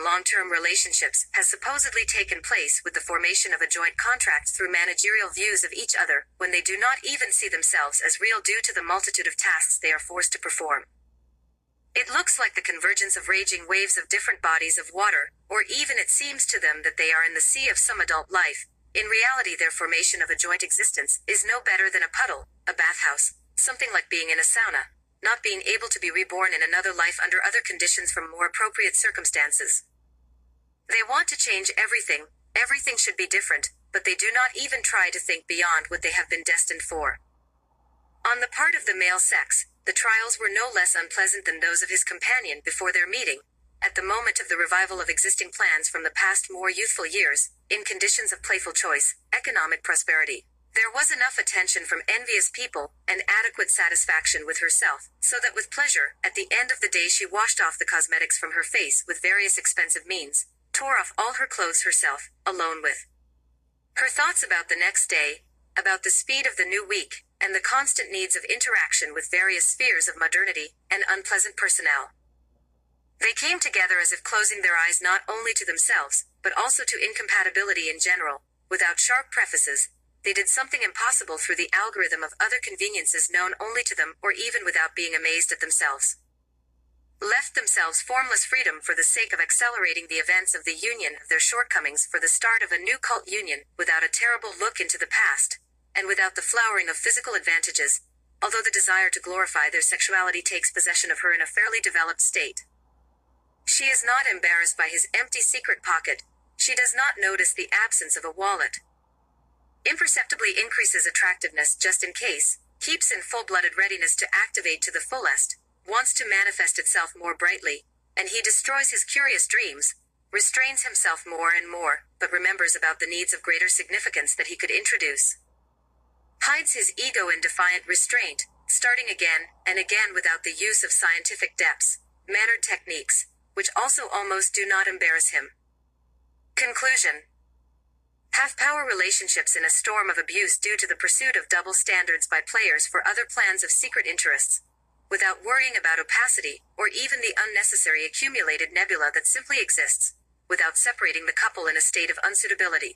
long-term relationships has supposedly taken place with the formation of a joint contract through managerial views of each other when they do not even see themselves as real due to the multitude of tasks they are forced to perform. It looks like the convergence of raging waves of different bodies of water, or even it seems to them that they are in the sea of some adult life. In reality, their formation of a joint existence is no better than a puddle, a bathhouse, something like being in a sauna, not being able to be reborn in another life under other conditions from more appropriate circumstances. They want to change everything, everything should be different, but they do not even try to think beyond what they have been destined for. On the part of the male sex, the trials were no less unpleasant than those of his companion before their meeting, at the moment of the revival of existing plans from the past more youthful years, in conditions of playful choice, economic prosperity. There was enough attention from envious people, and adequate satisfaction with herself, so that with pleasure, at the end of the day she washed off the cosmetics from her face with various expensive means, tore off all her clothes herself, alone with her thoughts about the next day, about the speed of the new week, and the constant needs of interaction with various spheres of modernity and unpleasant personnel. They came together as if closing their eyes not only to themselves, but also to incompatibility in general, without sharp prefaces. They did something impossible through the algorithm of other conveniences known only to them, or even without being amazed at themselves. Left themselves formless freedom for the sake of accelerating the events of the union of their shortcomings for the start of a new cult union, without a terrible look into the past, and without the flowering of physical advantages, although the desire to glorify their sexuality takes possession of her in a fairly developed state. She is not embarrassed by his empty secret pocket. She does not notice the absence of a wallet. Imperceptibly increases attractiveness just in case, keeps in full-blooded readiness to activate to the fullest, wants to manifest itself more brightly, and he destroys his curious dreams, restrains himself more and more, but remembers about the needs of greater significance that he could introduce. Hides his ego in defiant restraint, starting again and again without the use of scientific depths, mannered techniques, which also almost do not embarrass him. Conclusion. Half-power relationships in a storm of abuse due to the pursuit of double standards by players for other plans of secret interests, without worrying about opacity, or even the unnecessary accumulated nebula that simply exists, without separating the couple in a state of unsuitability.